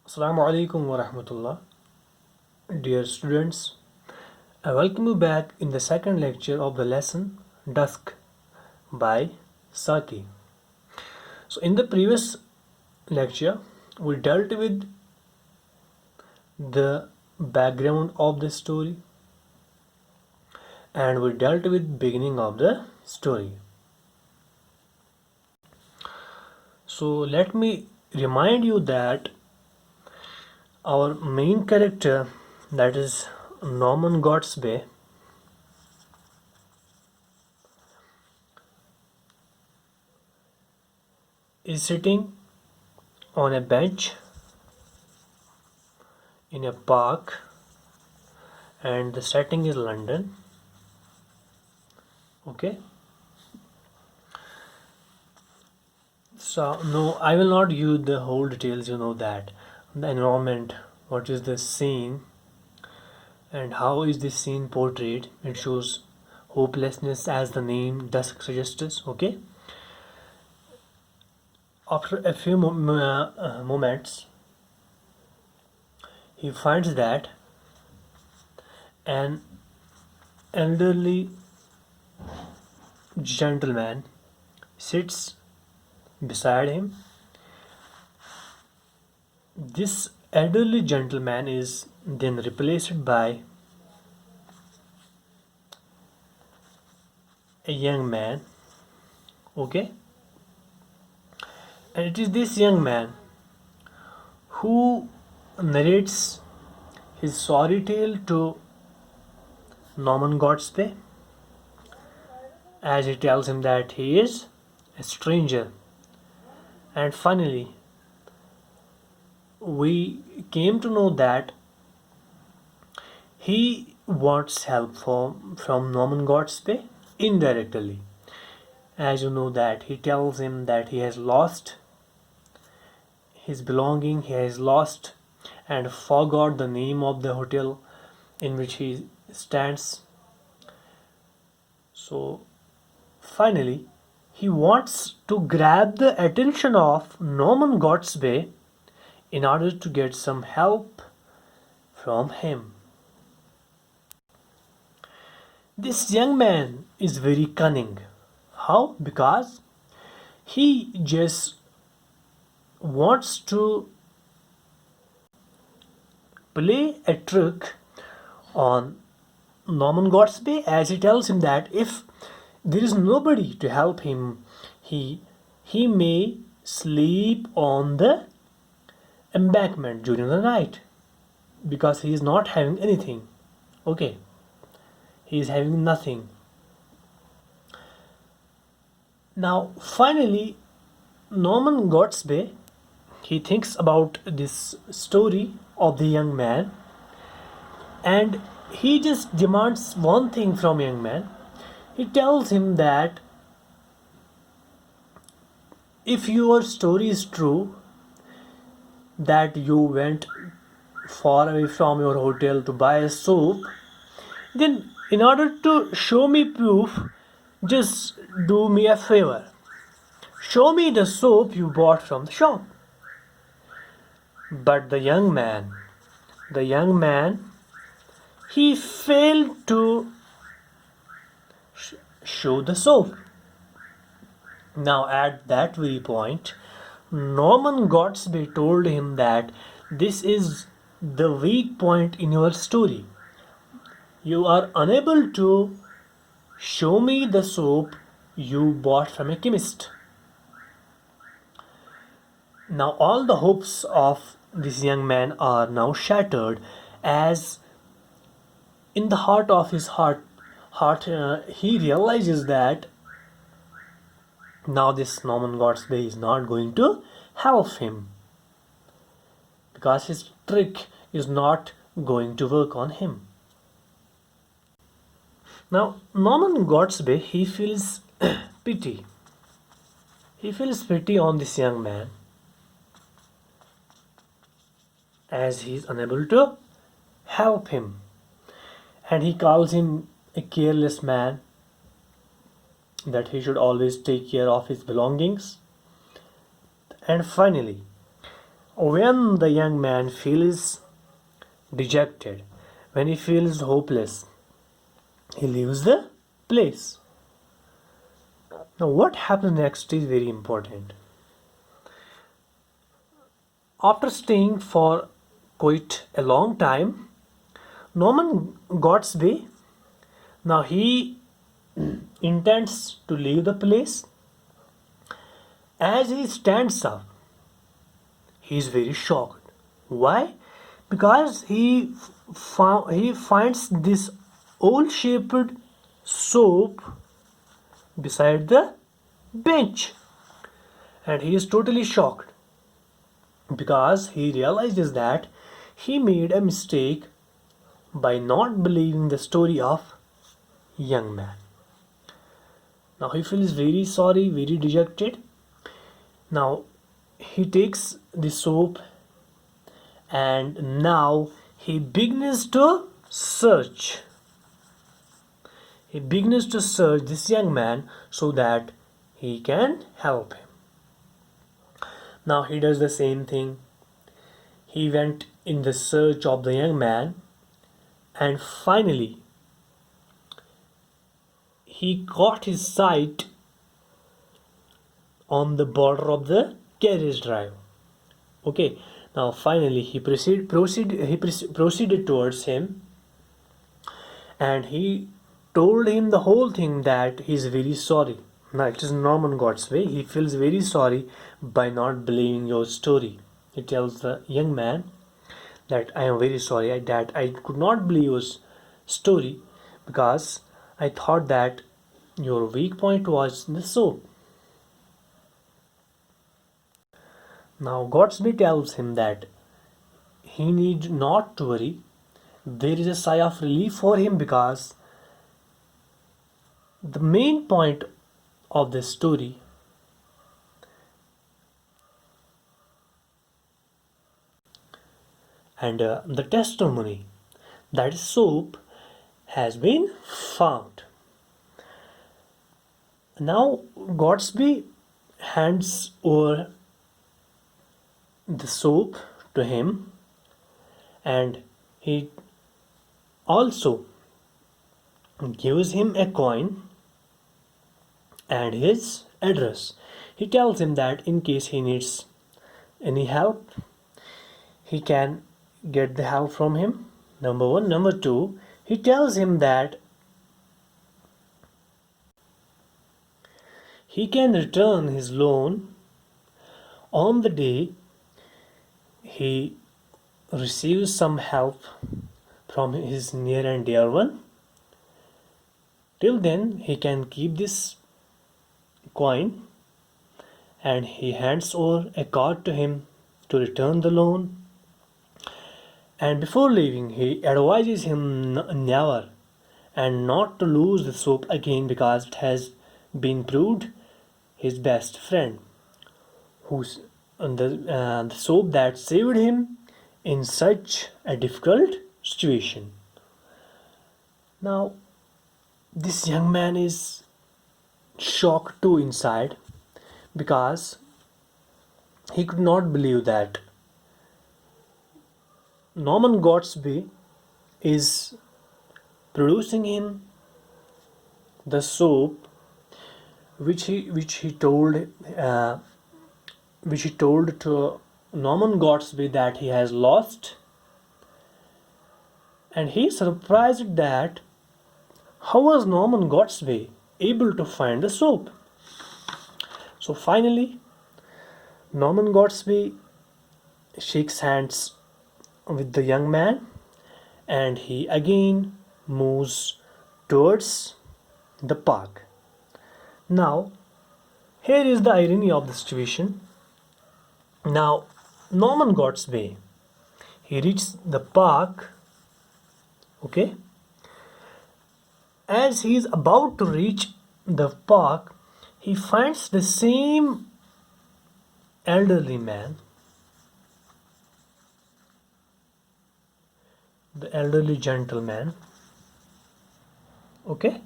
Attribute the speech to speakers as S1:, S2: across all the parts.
S1: Assalamu alaikum wa rahmatullah. Dear students, I welcome you back in the second lecture of the lesson Dusk by Saki. So, in the previous lecture, we dealt with the background of the story and we dealt with beginning of the story. So, let me remind you that our main character, that is Norman Godsby, is sitting on a bench in a park and the setting is London. Okay, so no, I will not use the whole details. You know that the environment, what is the scene, and how is this scene portrayed. It shows hopelessness, as the name Dusk suggests. Okay, after a few moments, he finds that an elderly gentleman sits beside him. This elderly gentleman is then replaced by a young man. Okay, and it is this young man who narrates his sorry tale to Norman Godsby, as he tells him that he is a stranger. And finally, we came to know that he wants help from Norman Godsby indirectly. As you know that he tells him that he has lost his belonging, he has lost and forgot the name of the hotel in which he stands. So finally, he wants to grab the attention of Norman Godsby in order to get some help from him. This young man is very cunning. How? Because he just wants to play a trick on Norman Godsby, as he tells him that if there is nobody to help him, he may sleep on the embankment during the night because he is not having anything. Okay, he is having nothing. Now finally, Norman Godsby, he thinks about this story of the young man and he just demands one thing from young man. He tells him that if your story is true, that you went far away from your hotel to buy a soap, then in order to show me proof, just do me a favor. Show me the soap you bought from the shop. But the young man, he failed to show the soap. Now, at that very point, Norman Godsby told him that this is the weak point in your story. You are unable to show me the soap you bought from a chemist. Now, all the hopes of this young man are now shattered, as in the heart of his heart he realizes that now this Norman Godsby is not going to help him because his trick is not going to work on him. Now Norman Godsby, he feels pity. He feels pity on this young man as he is unable to help him, and he calls him a careless man, that he should always take care of his belongings. And finally, When the young man feels dejected, when he feels hopeless, he leaves the place. Now, what happens next is very important. After staying for quite a long time, Norman Godsby now he intends to leave the place. As he stands up, he is very shocked. Why? Because he finds this owl-shaped soap beside the bench, and he is totally shocked because he realizes that he made a mistake by not believing the story of young man. Now he feels very sorry, very dejected. Now he takes the soap and now he begins to search. He begins to search this young man so that he can help him. Now he does the same thing. He went in the search of the young man and finally he caught his sight on the border of the carriage drive. Okay, now finally he proceeded towards him and he told him the whole thing that he is very sorry. Now it is Norman Godsway. He feels very sorry by not believing your story. He tells the young man that I am very sorry that I could not believe your story because I thought that your weak point was the soap. Now Godsby tells him that he need not to worry. There is a sigh of relief for him because the main point of the story and the testimony that soap has been found. Now Godsby hands over the soap to him and he also gives him a coin and his address. He tells him that in case he needs any help, he can get the help from him. Number one. Number two, he tells him that he can return his loan on the day he receives some help from his near and dear one. Till then, he can keep this coin and he hands over a card to him to return the loan. And before leaving, he advises him never and not to lose the soap again because it has been proved his best friend, who's the soap that saved him in such a difficult situation. Now, this young man is shocked too inside because he could not believe that Norman Godsby is producing him the soap which he told to Norman Godsby that he has lost, and he is surprised that how was Norman Godsby able to find the soap. So finally Norman Godsby shakes hands with the young man and he again moves towards the park. Now here is the irony of the situation. Now Norman Godsby, he reaches the park, okay. As he is about to reach the park, he finds the same elderly man, the elderly gentleman, okay.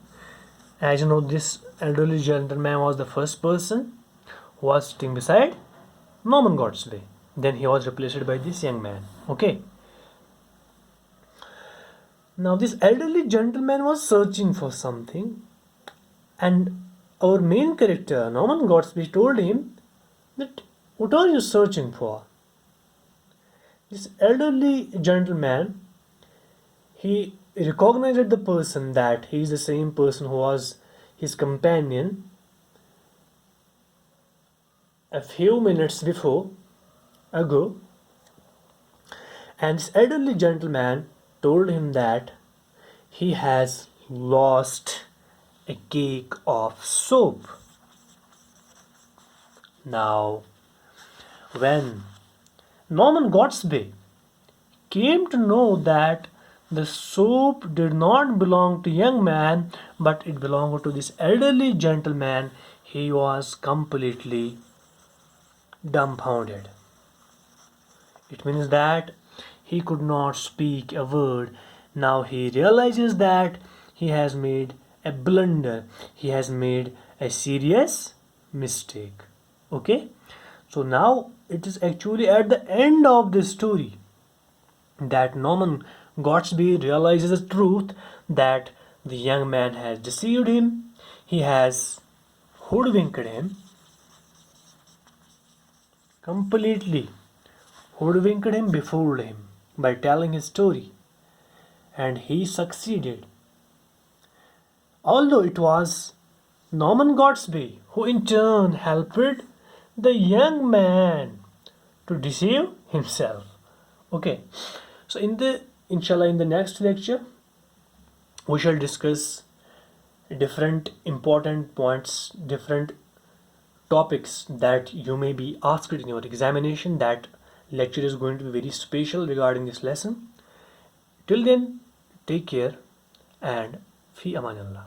S1: As you know, this elderly gentleman was the first person who was sitting beside Norman Godsby. Then he was replaced by this young man. Okay. Now this elderly gentleman was searching for something, and our main character, Norman Godsby, told him that, what are you searching for? This elderly gentleman, he recognized the person, that he is the same person who was his companion a few minutes ago, and this elderly gentleman told him that he has lost a cake of soap. Now, when Norman Godsby came to know that the soap did not belong to young man, but it belonged to this elderly gentleman, he was completely dumbfounded. It means that he could not speak a word. Now he realizes that he has made a blunder. He has made a serious mistake. Okay? So now it is actually at the end of this story that Norman Godsby realizes the truth, that the young man has deceived him, he has hoodwinked him, completely hoodwinked him, befooled him by telling his story, and he succeeded. Although it was Norman Godsby who in turn helped the young man to deceive himself. Okay, so inshallah in the next lecture we shall discuss different important points, different topics that you may be asked in your examination. That lecture is going to be very special regarding this lesson. Till then, take care and fi amanallah.